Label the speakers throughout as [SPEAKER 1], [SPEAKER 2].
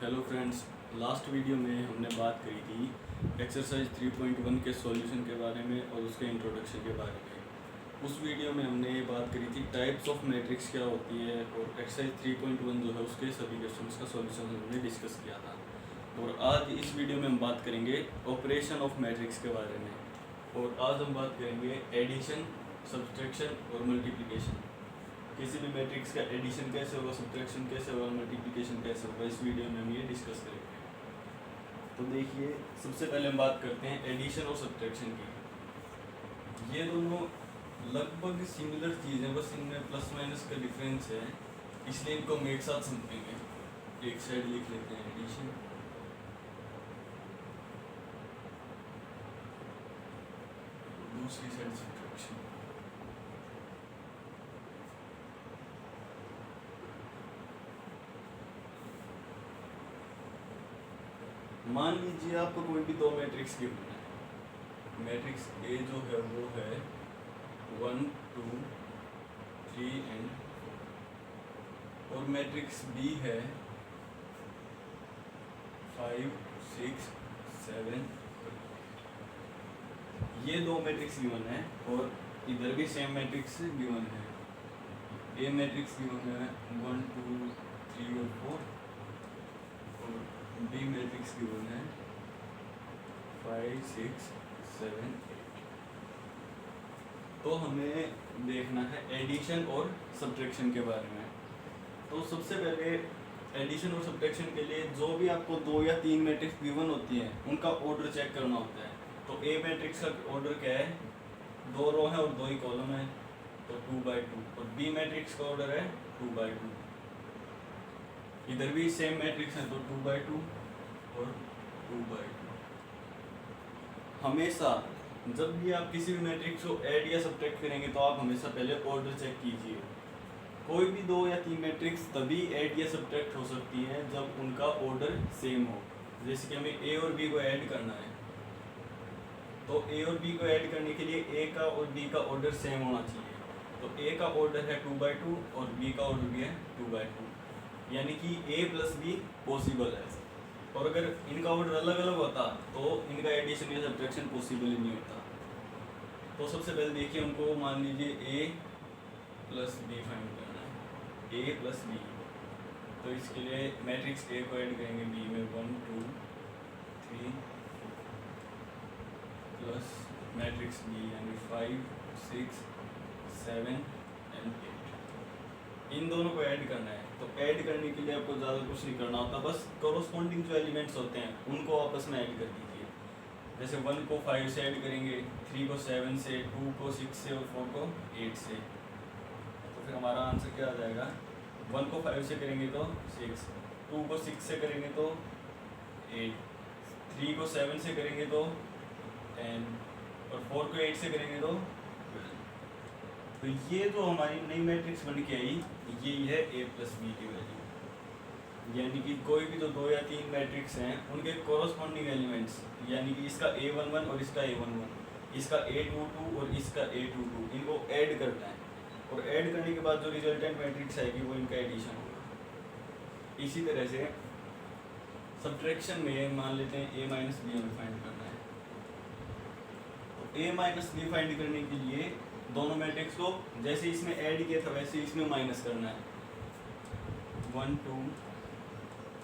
[SPEAKER 1] Hello friends, last video में हमने बात करी थी एक्सरसाइज 3.1 के सॉल्यूशन के बारे में और उसके इंट्रोडक्शन के बारे में। उस वीडियो में हमने ये बात करी थी टाइप्स ऑफ मैट्रिक्स क्या होती है और एक्सरसाइज 3.1 जो है उसके सभी क्वेश्चंस का सॉल्यूशन हमने डिस्कस किया था। और आज इस वीडियो में हम बात करेंगे ऑपरेशन ऑफ मैट्रिक्स के बारे में। और आज हम बात करेंगे एडिशन, सब्सट्रैक्शन और मल्टीप्लिकेशन। किसी भी मैट्रिक्स का एडिशन कैसे होगा, सब्ट्रैक्शन कैसे होगा, मल्टीप्लिकेशन कैसे होगा, इस वीडियो में हम ये डिस्कस करेंगे। तो देखिए, सबसे पहले हम बात करते हैं एडिशन और सब्ट्रैक्शन की। ये दोनों लगभग सिमिलर चीज़ है, बस इनमें प्लस माइनस का डिफरेंस है, इसलिए इनको हम एक साथ समझेंगे। एक साइड लिख लेते हैं एडिशन, दूसरी साइड सब्ट्रैक्शन। मान लीजिए आपको कोई भी दो मैट्रिक्स गिवन है। मैट्रिक्स ए जो है वो है 1 2 3 एंड 4 और मैट्रिक्स बी है 5 6 7। ये दो मैट्रिक्स गिवन है और इधर भी सेम मैट्रिक्स गिवन है। ए मैट्रिक्स गिवन है 1 2 3 और 4 और बी मैट्रिक्स गिवन है 5 6 7 8। तो हमें देखना है एडिशन और सब्ट्रैक्शन के बारे में। तो सबसे पहले एडिशन और सब्ट्रैक्शन के लिए जो भी आपको दो या तीन मैट्रिक्स गिवन होती हैं उनका ऑर्डर चेक करना होता है। तो ए मैट्रिक्स का ऑर्डर क्या है, दो रो है और दो ही कॉलम है, तो 2/2। और बी मैट्रिक्स का ऑर्डर है 2/2। इधर भी सेम मैट्रिक्स है तो 2/2 और 2/2। हमेशा जब भी आप किसी भी मैट्रिक्स को ऐड या सब्ट्रैक्ट करेंगे तो आप हमेशा पहले ऑर्डर चेक कीजिए। कोई भी दो या तीन मैट्रिक्स तभी ऐड या सब्ट्रैक्ट हो सकती है जब उनका ऑर्डर सेम हो। जैसे कि हमें ए और बी को ऐड करना है, तो ए और बी को ऐड करने के लिए ए का और बी का ऑर्डर सेम होना चाहिए। तो ए का ऑर्डर है 2/2 और बी का ऑर्डर भी है 2/2, यानी कि ए प्लस बी पॉसिबल है। और अगर इनका ऑर्डर अलग अलग होता तो इनका एडिशन या सब्ट्रैक्शन पॉसिबल ही नहीं होता। तो सबसे पहले देखिए, हमको मान लीजिए ए प्लस बी फाइंड करना है, ए प्लस बी। तो इसके लिए मैट्रिक्स ए को ऐड करेंगे बी में 1 2 3 प्लस मैट्रिक्स बी यानी 5 6 7 एंड 8। इन दोनों को ऐड करना है। तो ऐड करने के लिए आपको ज़्यादा कुछ नहीं करना होता, बस कॉरस्पॉन्डिंग जो एलिमेंट्स होते हैं उनको आपस में ऐड कर दीजिए। जैसे 1 को 5 से ऐड करेंगे, 3 को 7 से, 2 को 6 से और 4 को 8 से। तो फिर हमारा आंसर क्या आ जाएगा, 1 को 5 से करेंगे तो 6, 2 को 6 से करेंगे तो 8, 3 को 7 से करेंगे तो 10 और 4 को 8 से करेंगे तो 12। तो ये जो हमारी नई मैट्रिक्स बन के आई, ये है ए प्लस बी की वैल्यू। यानी कि कोई भी जो दो या तीन मैट्रिक्स हैं उनके कॉरस्पॉन्डिंग एलिमेंट्स, यानी कि इसका A11 और इसका A11, इसका A22 और इसका A22, इनको ऐड करना है। और ऐड करने के बाद जो रिजल्टेंट मैट्रिक्स आएगी वो इनका एडिशन होगा। इसी तरह से सब्ट्रैक्शन में मान लेते हैं A माइनस बी हमें फाइंड करना है। तो A माइनस बी फाइंड करने के लिए दोनों मैट्रिक्स को जैसे इसमें ऐड किया था वैसे इसमें माइनस करना है। 1 2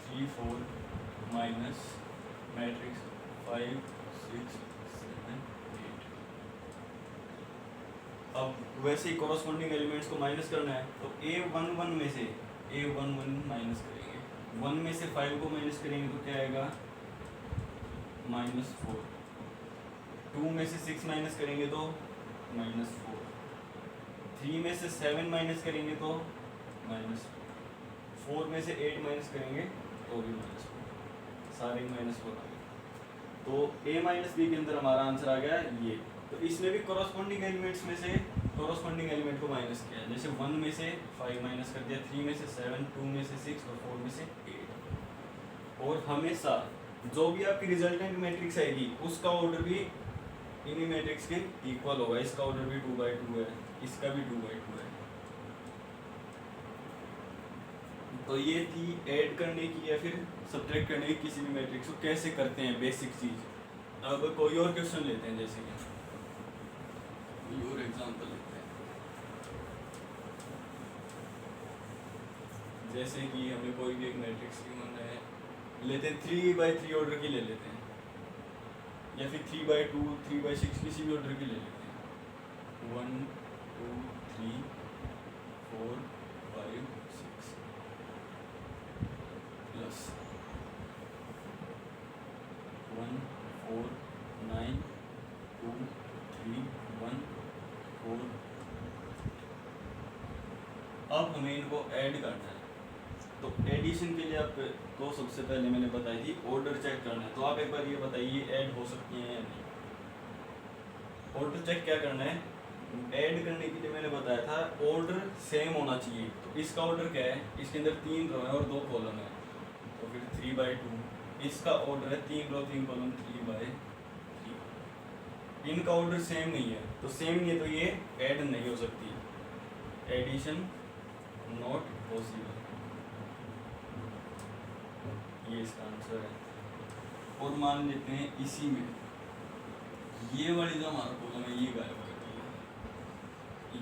[SPEAKER 1] 3 4 माइनस मैट्रिक्स 5 6 7 8। अब वैसे ही कॉरस्पॉन्डिंग एलिमेंट्स को माइनस करना है। तो A11 में से A11 माइनस करेंगे, 1 में से 5 को माइनस करेंगे तो क्या आएगा -4, 2 में से 6 माइनस करेंगे तो -4, 3 में से 7 माइनस करेंगे तो -4 में से 8 माइनस करेंगे तो भी -4, सारे -4 आ गए। तो A माइनस बी के अंदर हमारा आंसर आ गया ये। तो इसमें भी कॉरस्पॉन्डिंग एलिमेंट्स में से कॉरस्पॉन्डिंग एलिमेंट को माइनस किया, जैसे 1 में से 5 माइनस कर दिया, 3 में से 7, 2 में से 6 और 4 में से 8। और हमेशा जो भी आपकी रिजल्टेंट मैट्रिक्स आएगी उसका ऑर्डर भी इन्हीं मैट्रिक्स के इक्वल होगा। इसका ऑर्डर भी 2/2 है, इसका भी 2/2 है। तो ये थी ऐड करने की या फिर सब्ट्रैक्ट करने की किसी भी मैट्रिक्स को कैसे करते हैं, बेसिक चीज़। अब कोई और क्वेश्चन लेते हैं, जैसे कि कोई और एग्जांपल लेते हैं। जैसे कि हमें कोई भी एक मैट्रिक्स की मन है, लेते हैं 3x3 ऑर्डर की ले लेते हैं, या फिर 3x2 3x6 किसी भी ऑर्डर की ले लेते हैं। 1 2 3 4 5 6 प्लस 1 4 9 2 3 1 4। अब हमें इनको ऐड करना है, तो एडिशन के लिए आप तो सबसे पहले मैंने बताई थी ऑर्डर चेक करना है। तो आप एक बार ये बताइए ऐड हो सकती हैं या नहीं। ऑर्डर चेक क्या करना है, ऐड करने के लिए मैंने बताया था ऑर्डर सेम होना चाहिए। तो इसका ऑर्डर क्या है, इसके अंदर 3 रो है और 2 कॉलम है, तो फिर 3/2। इसका ऑर्डर है 3 रो 3 कॉलम 3/3। इनका ऑर्डर सेम नहीं है, तो सेम नहीं है तो ये ऐड नहीं हो सकती, एडिशन नॉट पॉसिबल। ये इसका आंसर है। और मान लेते हैं इसी में ये वाली जो हमारा कॉलम है ये गायब कर दिया,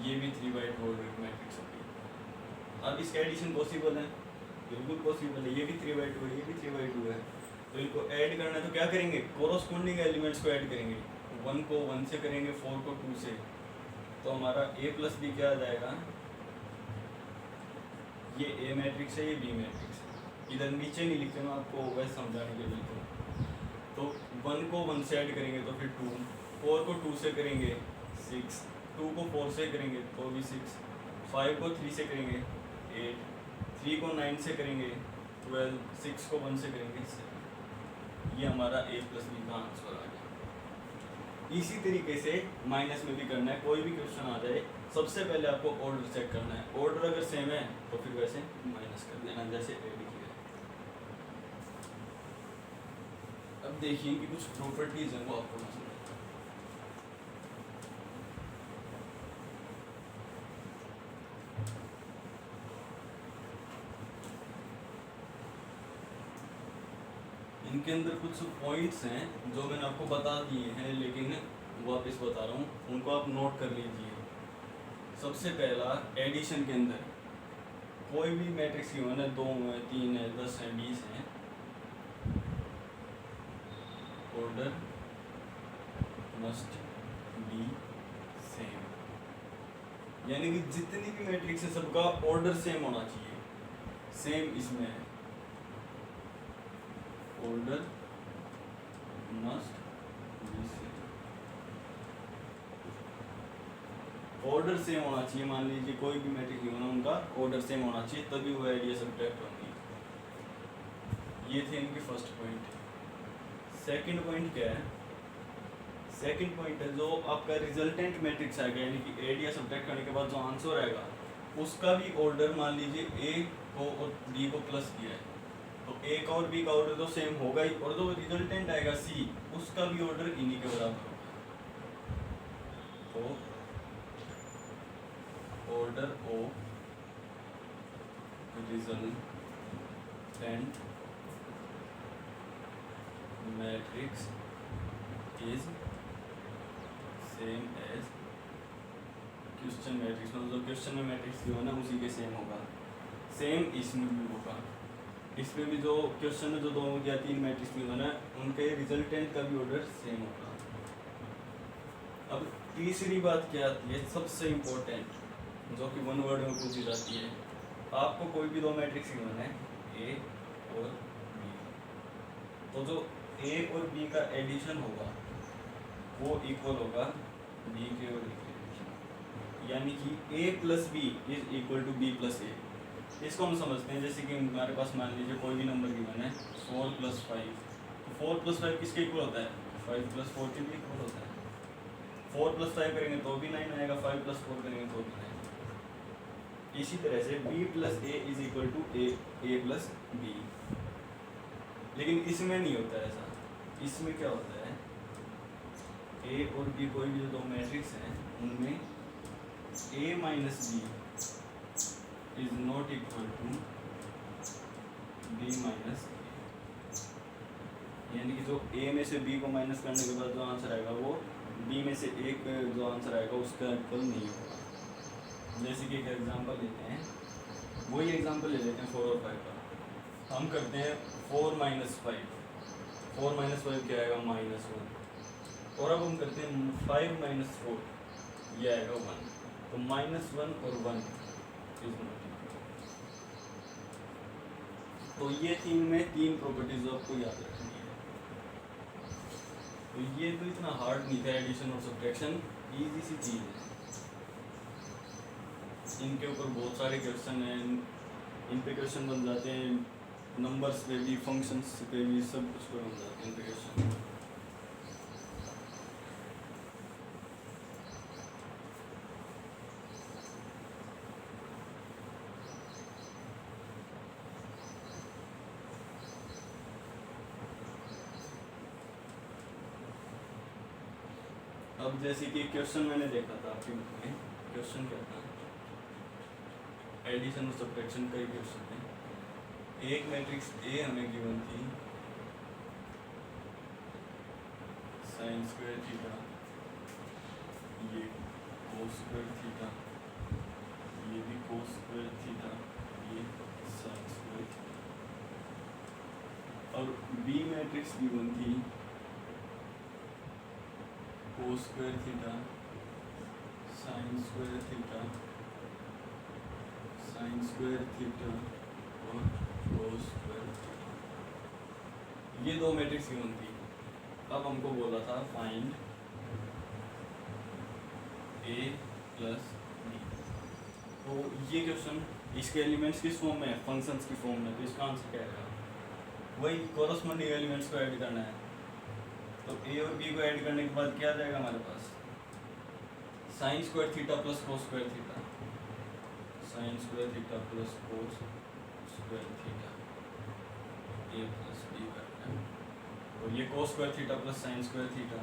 [SPEAKER 1] ये भी 3/2 मैट्रिक्स होगी। अब इसका एडिशन पॉसिबल है, बिल्कुल पॉसिबल है। ये भी 3/2 है, ये भी 3/2 है। तो इनको ऐड करना है तो क्या करेंगे, कोरोस्पोंडिंग एलिमेंट्स को ऐड करेंगे। 1 को 1 से करेंगे, 4 को 2 से। तो हमारा a + b क्या आ जाएगा, ये a मैट्रिक्स है, ये b मैट्रिक्स है। इधर नीचे नहीं लिखते, मैं आपको वैसे समझाने के लिए लिखूँ। तो 1 को 1 से ऐड करेंगे तो फिर 2, 4 को 2 से करेंगे 6, 2 को 4 से करेंगे तो भी 6, 5 को 3 से करेंगे 8, 3 को 9 से करेंगे 12, 6 को 1 से करेंगे 7। ये हमारा a + b का आंसर आ गया। इसी तरीके से माइनस में भी करना है। कोई भी क्वेश्चन आ जाए, सबसे पहले आपको ऑर्डर चेक करना है। ऑर्डर अगर सेम है तो फिर वैसे माइनस कर देना, जैसे ऐड किया। अब देखिए कि कुछ प्रॉपर्टीज हैं वो आपको समझ। इनके अंदर कुछ पॉइंट्स हैं जो मैंने आपको बता दिए हैं, लेकिन वापस बता रहा हूँ, उनको आप नोट कर लीजिए। सबसे पहला, एडिशन के अंदर कोई भी मैट्रिक्स की है, 2 है 3 है 10 है 20 है, ऑर्डर मस्ट बी सेम। यानी कि जितनी भी मैट्रिक्स है सबका ऑर्डर सेम होना चाहिए। सेम इसमें है, order must be same. Order same होना चाहिए। मान लीजिए कोई भी मैट्रिक्स होना, उनका ऑर्डर सेम होना चाहिए, तभी वो आइडिया सब्ट्रैक्ट होंगी। ये थे इनके फर्स्ट पॉइंट। सेकंड पॉइंट क्या है, सेकंड पॉइंट है जो आपका रिजल्टेंट मैट्रिक्स आएगा, यानी कि ऐड या सब्ट्रैक्ट करने के बाद जो आंसर आएगा उसका भी ऑर्डर, मान लीजिए ए को और बी को प्लस किया है, तो ए का और बी का ऑर्डर तो सेम होगा ही, और जो रिजल्टेंट आएगा सी, उसका भी ऑर्डर इन्हीं के बराबर होगा। तो order of resultant matrix is same as question matrix, मतलब जो क्वेश्चन में मैट्रिक्स जो है ना उसी के सेम होगा। सेम इसमें भी होगा। इसमें भी जो क्वेश्चन में जो 2 या 3 मैट्रिक्स में है ना, उनके रिजल्टेंट का भी ऑर्डर सेम होगा। अब तीसरी बात क्या आती है, सबसे इम्पोर्टेंट, जो कि 1 वर्ड में पूछी जाती है। आपको कोई भी 2 मैट्रिक्स गिवन है, ए और बी, तो जो ए और बी का एडिशन होगा वो इक्वल होगा बी के और ए के एडिशन, यानी कि a + b is equal to b + a। इसको हम समझते हैं, जैसे कि हमारे पास मान लीजिए कोई भी नंबर गिवन है 4 + 5, तो 4 + 5 किसके इक्वल होता है, 5 + 4 के भी इक्वल होता है। 4 + 5 करेंगे तो भी 9 आएगा, 5 + 4 करेंगे तो भी 9। इसी तरह से b + a is equal to a + b। लेकिन इसमें नहीं होता ऐसा। इसमें क्या होता है, a और b कोई भी जो 2 मैट्रिक्स हैं उनमें a - b is not equal to B minus, यानी कि जो ए में से बी को माइनस करने के बाद जो आंसर आएगा वो बी में से ए का जो आंसर आएगा उसका इक्वल नहीं होगा। जैसे कि एक एग्जांपल लेते हैं, वही एग्जांपल ले लेते हैं 4 और 5 का। हम करते हैं 4 माइनस 5, 4 माइनस 5 क्या आएगा -1। और अब हम करते हैं 5 माइनस 4, ये आएगा 1। तो -1 और 1 इज मल्टीप्लाई। तो ये तीन प्रॉपर्टीज आपको याद रखनी है। तो ये तो इतना हार्ड नहीं था, एडिशन और सब्ट्रैक्शन इजी सी चीज़ है। इनके ऊपर बहुत सारे क्वेश्चन हैं, इन पे क्वेश्चन बन जाते हैं, नंबर्स पे भी, फंक्शंस पे भी, सब कुछ पे बन जाते हैं इन पे क्वेश्चन। अब जैसे कि क्वेश्चन मैंने देखा था आपकी बुक में, क्वेश्चन क्या था, एडिशन और सब्ट्रैक्शन का ही क्वेश्चन है। एक मैट्रिक्स ए हमें गिवन थी, साइन स्क्वायर थीटा, ये कोस स्क्वायर थीटा, ये भी कोस स्क्वायर थीटा, ये साइन स्क्वायर थीटा। और बी मैट्रिक्स गिवन थी, कोस square theta, sine square theta, sine square theta और कोस स्क्वायर थीटा। ये दो मैट्रिक्स गिवन थी। अब हमको बोला था फाइंड ए प्लस बी। तो ये क्वेश्चन इसके एलिमेंट्स किस फॉर्म में है, फंक्शंस की फॉर्म में। तो इसका आंसर क्या आएगा, वही कोरस्पोंडिंग एलिमेंट्स को ऐड करना है। तो ए और बी को ऐड करने के बाद क्या आ जाएगा हमारे पास, sine square theta plus cos square theta, sine square theta plus cos square theta, A plus B करना है। और ये cos square theta plus sine square theta,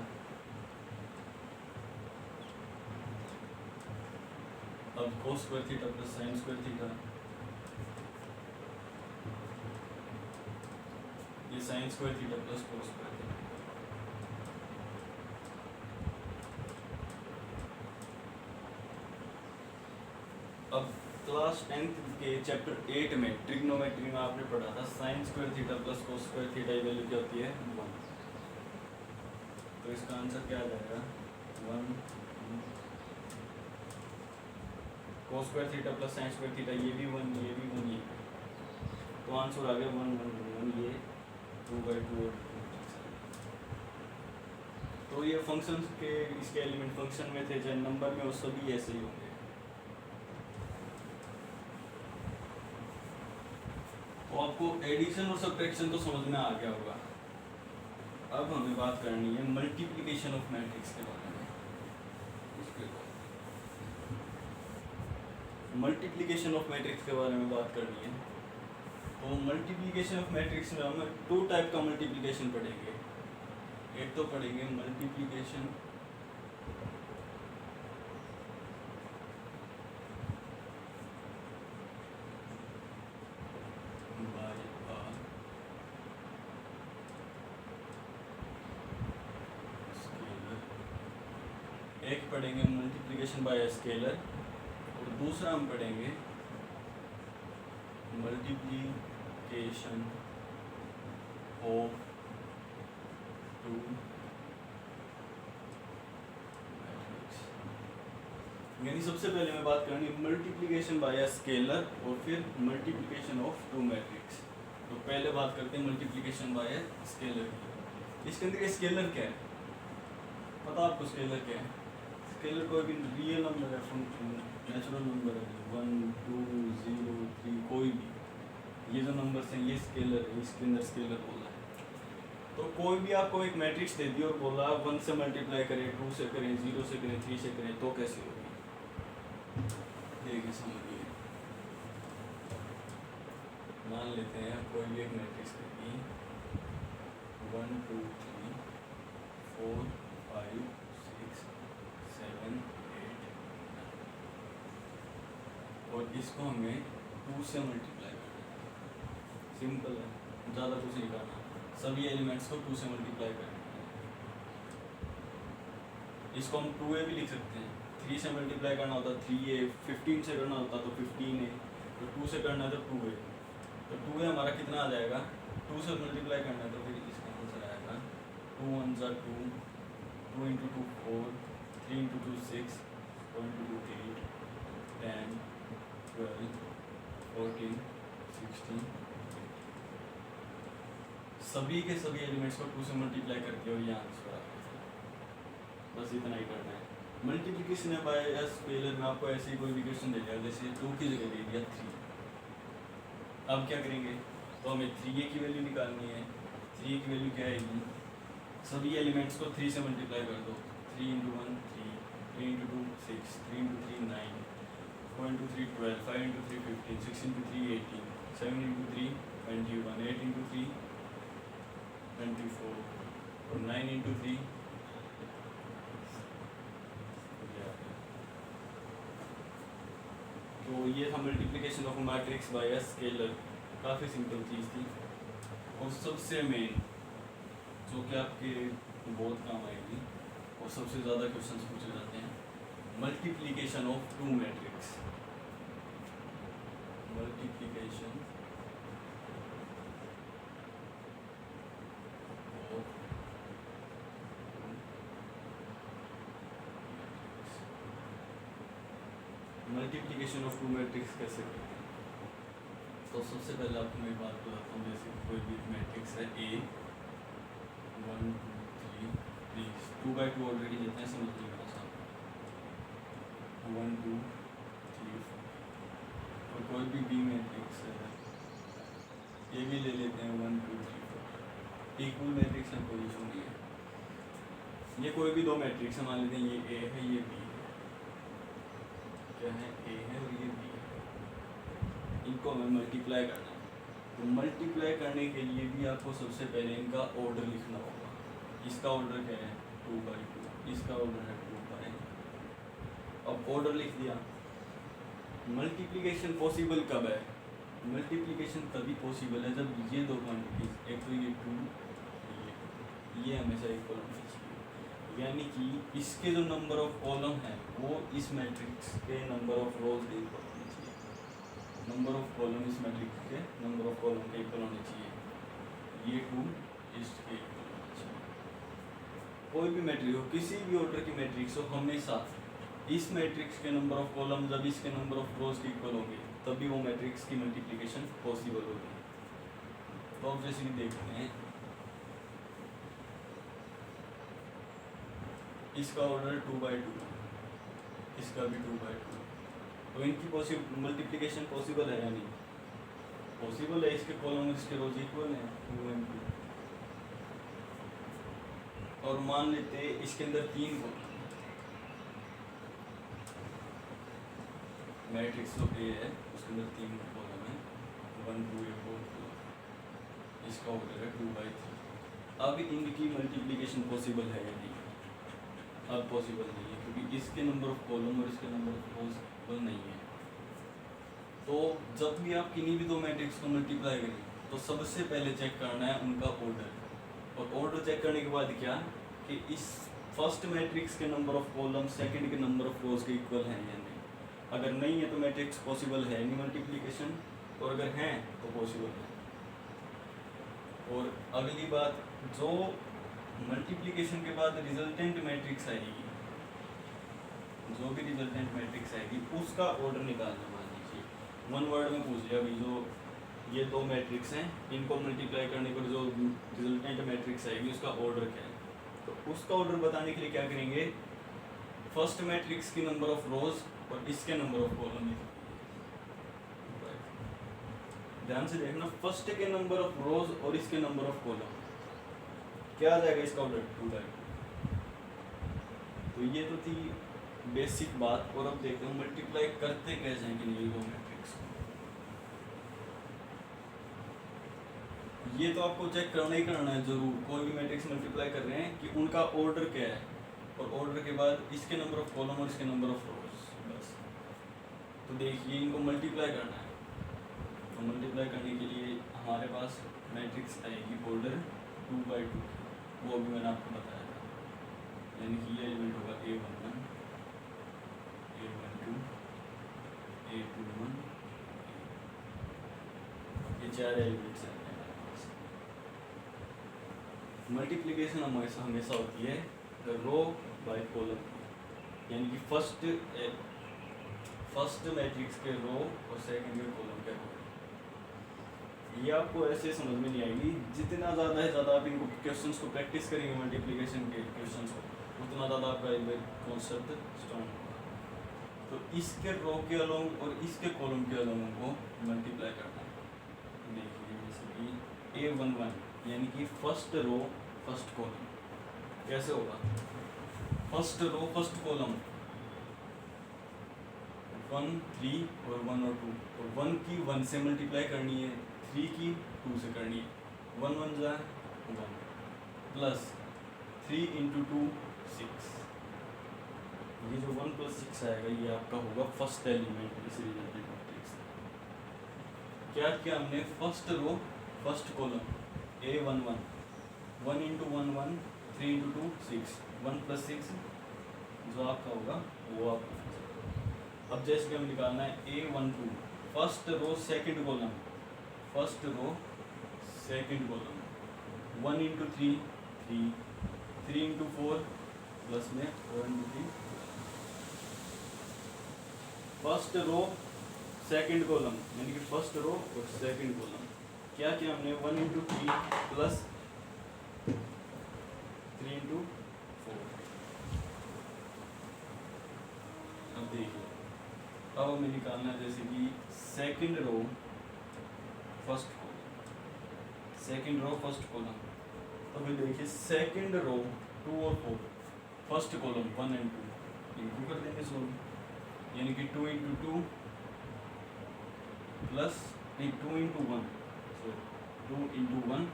[SPEAKER 1] अब cos square theta plus sine square theta, ये sine square theta plus cos square theta. अब class 10th के chapter 8 में trigonometry में आपने पढ़ा था sign square theta plus cos square theta की वैल्यू क्या होती है 1। तो इसका आंसर क्या आ जाएगा 1। कोस square theta plus sine square theta, ये भी 1, ये भी 1, ये भी। तो आंसर आ गया 1 1 1 1, ये 2/2 और 2। तो ये फंक्शन के इसके एलिमेंट फंक्शन में थे चाहे नंबर में, वो सभी ऐसे ही होंगे। तो आपको एडिशन और सब्ट्रैक्शन तो समझ में आ गया होगा। अब हमें बात करनी है मल्टीप्लिकेशन ऑफ मैट्रिक्स के बारे में। मल्टीप्लिकेशन ऑफ मैट्रिक्स के बारे में बात करनी है। तो मल्टीप्लिकेशन ऑफ मैट्रिक्स में हम 2 टाइप का मल्टीप्लिकेशन पढ़ेंगे। एक तो पढ़ेंगे मल्टीप्लिकेशन एक पढ़ेंगे मल्टीप्लिकेशन बाय स्केलर, और दूसरा हम पढ़ेंगे मल्टीप्लिकेशन ऑफ 2 मैट्रिक्स। यानी सबसे पहले मैं बात करनी मल्टीप्लिकेशन बाय स्केलर और फिर मल्टीप्लिकेशन ऑफ 2 मैट्रिक्स। तो पहले बात करते हैं मल्टीप्लिकेशन बाय स्केलर की। इसके अंदर स्केलर क्या है पता आपको, स्केलर क्या है? स्केलर कोई भी रियल नंबर है, फंक्शन नेचुरल नंबर है, 1 2 0 3 कोई भी, ये जो नंबर्स हैं ये स्केलर है, इसके अंदर स्केलर बोला है। तो कोई भी आपको एक मैट्रिक्स दे दी और बोला 1 से मल्टीप्लाई करें, 2 से करें, 0 से करें, 3 से करें, तो कैसे होगी देखिए समझिए। मान लेते हैं कोई भी एक मैट्रिक्स दे दी 1 2 3 4 5 6 7 8 और इसको हमें 2 से मल्टीप्लाई करना है। सिंपल है, ज़्यादा कुछ नहीं करना, सभी एलिमेंट्स को 2 से मल्टीप्लाई करना है। इसको हम 2a भी लिख सकते हैं, 3 से मल्टीप्लाई करना होता 3a, 15 से करना होता तो 15a, तो 2 से करना है तो 2a, तो 2a हमारा कितना आ जाएगा, 2 से मल्टीप्लाई करना है तो फिर इसका आंसर आएगा 2 1 2, 2 इंटू 2 4, 3 इंटू 2 6, 4 इंटू 2 8, 10, 12, 14, 16, सभी के सभी एलिमेंट्स को 2 से मल्टीप्लाई करके और ये आंसर आ गया। बस इतना ही करना है। मल्टीप्लिकेशन है बाय या स्केलर में आपको ऐसे ही कोई भी क्वेश्चन दे दिया, जैसे 2 की जगह दे दिया 3, अब क्या करेंगे, तो हमें 3a की वैल्यू निकालनी है। 3a की वैल्यू क्या आएगी, सभी एलिमेंट्स को 3 से मल्टीप्लाई कर दो, 3 into 1 3, 3 into 2 6, 3 into 3 9, 4 into 3 12, 5 into 3 15, 6 into 3 18, 7 into 3 21, 8 into 3 24 और 9 इंटू 3 तो ये था multiplication of matrix bye a scalar, काफ़ी सिंपल चीज़ थी। और सबसे मेन जो कि आपके बहुत काम आएगी और सबसे ज़्यादा क्वेश्चंस पूछे जाते हैं, multiplication of 2 matrix. Multiplication multiplication of 2 matrix कैसे करते हैं, तो सबसे पहले आपको मैं बात बताता हूँ। जैसे कोई भी मैट्रिक्स है A 1 2 3, प्लीज 2 बाई 2 ऑलरेडी लेते हैं, समझ लीजिएगा साहब, 1 2 3 4, और कोई भी B मैट्रिक्स है ये भी ले लेते हैं 1 2 3 4, इक्वल मैट्रिक्स है, कोई इशू नहीं है। ये कोई भी 2 मैट्रिक्स है, मान लेते हैं ये A है ये B है, क्या है A है और ये B है, इनको हमें मल्टीप्लाई करना है। तो मल्टीप्लाई करने के लिए भी आपको सबसे पहले इनका ऑर्डर लिखना होगा। इसका ऑर्डर क्या है 2 बाई 2, इसका ऑर्डर है 2 बाई। अब ऑर्डर लिख दिया। मल्टीप्लिकेशन पॉसिबल कब है, मल्टीप्लिकेशन तभी पॉसिबल है जब ये 2 क्वांटिटीज, एक तो ये 2 ये हमेशा इक्वल होनी चाहिए, यानी कि इसके जो नंबर ऑफ कॉलम है वो इस मैट्रिक्स के नंबर ऑफ रोज के इक्वल होने चाहिए। नंबर ऑफ कॉलम इस मैट्रिक्स के नंबर ऑफ कॉलम के इक्वल होने चाहिए, ये 2 इसके इक्वल होना चाहिए। कोई भी मैट्रिक्स हो, किसी भी ऑर्डर की मैट्रिक्स हो, हमेशा इस मैट्रिक्स के नंबर ऑफ कॉलम जब इसके नंबर ऑफ रोज के इक्वल होंगे तभी वो मैट्रिक्स की मल्टीप्लिकेशन पॉसिबल होगी। तो अब जैसे कि देखते हैं, इसका ऑर्डर 2 बाई 2, इसका भी 2 बाई 2, तो इनकी मल्टीप्लिकेशन पॉसिबल है या नहीं, पॉसिबल है। इसके कॉलम और इसके रोज इक्वल हैं 2 and 2, और मान लेते हैं इसके अंदर 3 कॉलम, मैट्रिक्स जो A है उसके अंदर 3 कॉलम है, 1 2 8 4 2, इसका ऑर्डर है 2 बाई 3। अब इनकी मल्टीप्लिकेशन पॉसिबल है या नहीं, अब पॉसिबल नहीं है, क्योंकि इसके नंबर ऑफ कॉलम और इसके नंबर ऑफ रोज इक्वल नहीं है। तो जब भी आप किन्हीं भी 2 मैट्रिक्स को मल्टीप्लाई करें तो सबसे पहले चेक करना है उनका ऑर्डर, और ऑर्डर चेक करने के बाद क्या कि इस फर्स्ट मैट्रिक्स के नंबर ऑफ कॉलम सेकंड के नंबर ऑफ रोज के इक्वल हैं या नहीं। अगर नहीं है तो मैट्रिक्स पॉसिबल है नहीं मल्टीप्लिकेशन, और अगर हैं तो पॉसिबल है। और अगली बात, जो मल्टीप्लिकेशन के बाद रिजल्टेंट मैट्रिक्स आएगी, जो भी रिजल्टेंट मैट्रिक्स आएगी उसका ऑर्डर निकालना। मान लीजिए 1 वर्ड में पूछ लिया भाई, जो ये 2 मैट्रिक्स हैं इनको मल्टीप्लाई करने पर जो रिजल्टेंट मैट्रिक्स आएगी उसका ऑर्डर क्या है, तो उसका ऑर्डर बताने के लिए क्या करेंगे, फर्स्ट मैट्रिक्स की नंबर ऑफ रोज और इसके नंबर ऑफ कॉलम। ध्यान से देखना, फर्स्ट के नंबर ऑफ रोज और इसके नंबर ऑफ कॉलम, क्या आ जाएगा इसका ऑर्डर 2 बाई 2। तो ये तो थी बेसिक बात, और अब देखते हैं मल्टीप्लाई करते कैसे हैं कि नहीं 2 मैट्रिक्स को। ये तो आपको चेक करना ही करना है जरूर, कोई भी मैट्रिक्स मल्टीप्लाई कर रहे हैं कि उनका ऑर्डर क्या है, और ऑर्डर के बाद इसके नंबर ऑफ कॉलम और इसके नंबर ऑफ रोज, बस। तो देखिए इनको मल्टीप्लाई करना है, तो मल्टीप्लाई करने के लिए हमारे पास मैट्रिक्स आएगी ऑर्डर 2x2, वो भी मैंने आपको बताया था, यानी कि ये एलिमेंट होगा A11, A12, A21, ये 4 एलिमेंट्स हैं हमारे पास। मल्टीप्लिकेशन हमेशा होती है रो बाय कॉलम, यानी कि फर्स्ट मैट्रिक्स के रो और सेकंड के कॉलम के रो। ये आपको ऐसे समझ में नहीं आएगी, जितना ज़्यादा है ज़्यादा आप इनको क्वेश्चंस को प्रैक्टिस करेंगे, मल्टीप्लिकेशन के क्वेश्चंस को, उतना ज़्यादा आपका कॉन्सेप्ट स्ट्रॉन्ग होगा। तो इसके रो के अलोंग और इसके कॉलम के अलोंग को मल्टीप्लाई करना है। देखिए जैसे कि A11 यानी कि फर्स्ट रो फर्स्ट कॉलम कैसे होगा, फर्स्ट रो फर्स्ट कॉलम 1 3 और 1 और 2, और 1 की 1 से मल्टीप्लाई करनी है, 3 की 2 से करनी है, 1 1 जा 1 प्लस 3 इंटू 2 6। ये जो 1 + 6 आएगा ये आपका होगा फर्स्ट एलिमेंट इस रिजल्टेंट मैट्रिक्स। क्या किया हमने, first row first column A11 1 into 1 1, 3 into 2 6, 1 + 6 जो आपका होगा वो आपका। अब जैसे कि हम निकालना है A12 first row second column, first row second column 1 into 3 3, 3 into 4 plus में 4 into 3, first row second column यानी कि फर्स्ट रो और सेकंड कॉलम। क्या किया हमने, 1 इंटू 3 प्लस 3 इंटू 4। अब देखिए, अब हमें निकालना है जैसे कि second row first column, second row first column. तो फिर देखिए सेकंड रो 2 और 4, फर्स्ट कॉलम 1 एंड 2 इनको कर देंगे सोल्व, यानी कि 2 into 2 plus 2 into 1 2 into 1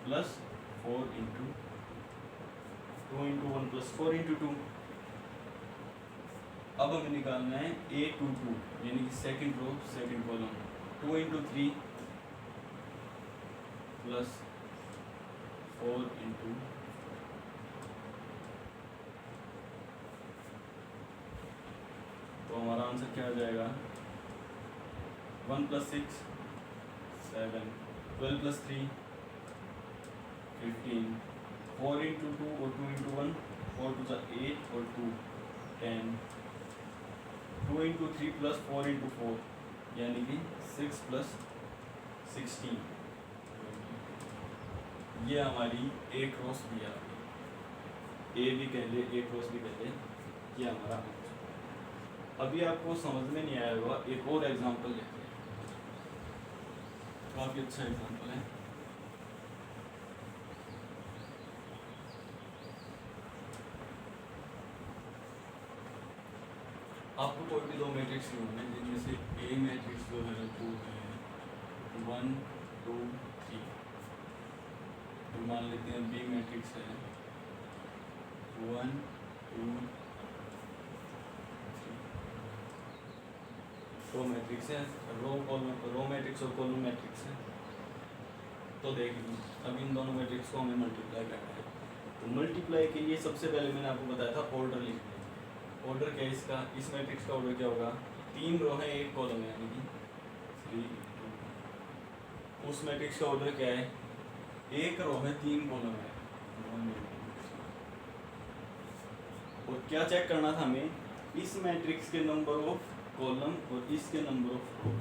[SPEAKER 1] plus 4 into 2 into 1 plus 4 into 2। अब हमें निकालना है A22 यानी कि second row second column 2 into 3 plus 4 into, तो हमारा आंसर क्या आ जाएगा, 1 + 6 7, 12 + 3 15, 4 इंटू 2 और 2 इंटू 1 4 2 8 और 2 10, 2 इंटू 3 प्लस 4 इंटू 4 यानी कि 6 + 16। ये हमारी A क्रॉस भी आ गई, A भी कह ले A क्रॉस भी कह ले, ये हमारा आंसर। अभी आपको समझ में नहीं आया होगा, एक और एग्जांपल लेते हैं, काफ़ी अच्छा एग्जांपल है। आपको कोई भी 2 मैट्रिक्स ढूंढना है जिनमें से A मैट्रिक्स जो है वो है 1 2 3, तो मान लेते हैं B मैट्रिक्स है 1 2 3। तो मैट्रिक्स है रो मैट्रिक्स और कॉलम मैट्रिक्स है। तो देखिए अब इन दोनों मैट्रिक्स को हमें मल्टीप्लाई करना है। तो मल्टीप्लाई के लिए सबसे पहले मैंने आपको बताया था ऑर्डर लिखने। ऑर्डर क्या है इसका, इस मैट्रिक्स का ऑर्डर क्या होगा, 3 रो है 1 कॉलम है यानी कि 3 उस मैट्रिक्स का ऑर्डर क्या है, 1 रो है 3 कॉलम है। और क्या चेक करना था हमें, इस मैट्रिक्स के नंबर ऑफ कॉलम और इसके number of row.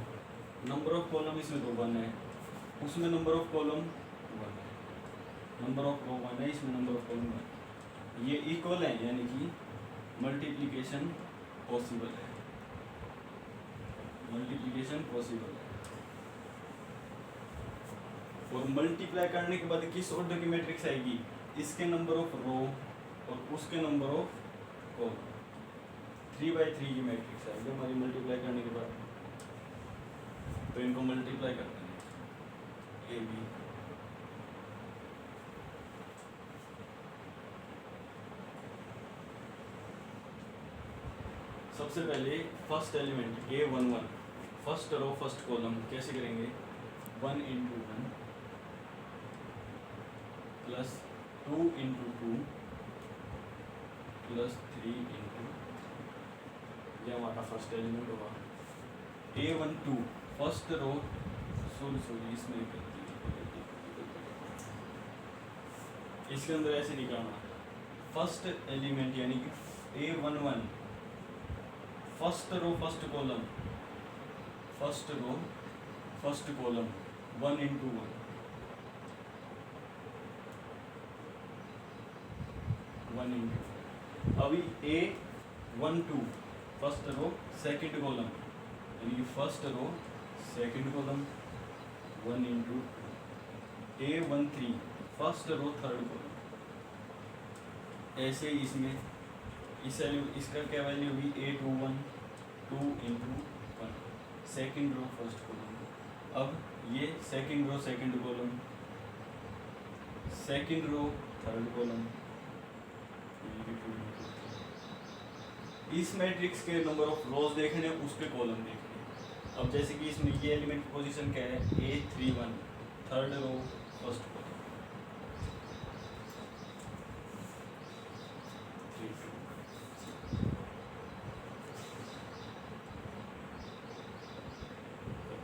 [SPEAKER 1] Number of column इसमें तो 1 है, उसमें नंबर ऑफ कॉलम 1 है, नंबर ऑफ रो 1 है, इसमें नंबर ऑफ कॉलम 1। ये इक्वल है यानी कि मल्टीप्लिकेशन पॉसिबल है, मल्टीप्लिकेशन पॉसिबल है। और मल्टीप्लाई करने के बाद किस ऑर्डर की मैट्रिक्स आएगी, इसके नंबर ऑफ रो और उसके नंबर ऑफ कॉलम, 3/3 की मैट्रिक्स आएगी हमारी मल्टीप्लाई करने के बाद। तो इनको मल्टीप्लाई करते हैं A B, सबसे पहले first element A11 first row first column कैसे करेंगे, 1 into 1 plus 2 into 2 plus 3 into, ये हमारा फर्स्ट एलिमेंट होगा। A12 फर्स्ट रो, सॉरी इसमें इसके अंदर ऐसे निकालना, फर्स्ट एलिमेंट यानी कि A11 first row first column, first row first column 1 into 1, 1 into, अभी A12 first row second column यानी कि first row second column 1 into, A13 first row third column, ऐसे ही इसमें इसका क्या वैल्यू हुई, A21 2 into 1 second row first column. अब ये second row second column, second row third column, इस मैट्रिक्स के नंबर ऑफ रोज देखने उस पे कॉलम देखने। अब जैसे कि इसमें ये एलिमेंट की पोजीशन क्या है, A31 third row first column,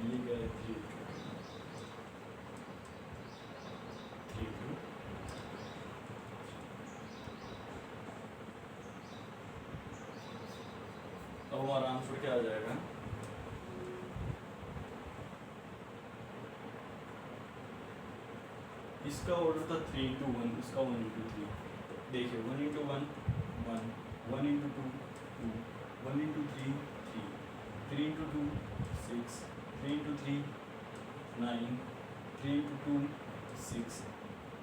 [SPEAKER 1] ये क्या है 3 2, अब हमारा आंसर क्या आ जाएगा, इसका ऑर्डर था 3 इंटू 1, इसका 1 इंटू 3। देखिए 1 into 1 1, 1 into 2 2, 1 into 3 3, 3 into 2 6, 3 into 3 9, 3 into 2 6,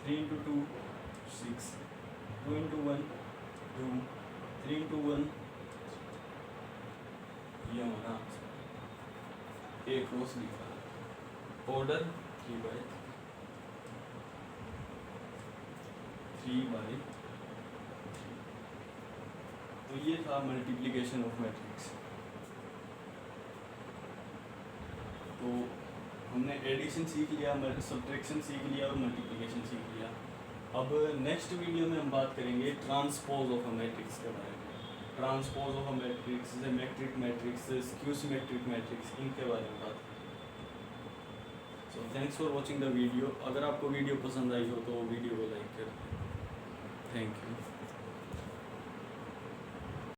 [SPEAKER 1] 3 into 2 6, 2 into 1 2, 3 into 1, ये हमारा आंसर एक रोज लिखा, ऑर्डर 3/3। तो ये था मल्टीप्लिकेशन ऑफ मैट्रिक्स। तो हमने एडिशन सीख लिया, सब्ट्रैक्शन सीख लिया और मल्टीप्लिकेशन सीख लिया। अब नेक्स्ट वीडियो में हम बात करेंगे ट्रांसपोज ऑफ अ मैट्रिक्स के बारे में। Transpose of a matrix, symmetric matrix, skew symmetric matrix, इनके बारे में बात करेंगे। So thanks for watching the video. अगर आपको वीडियो पसंद आई हो तो वीडियो को लाइक कर दें। Thank you.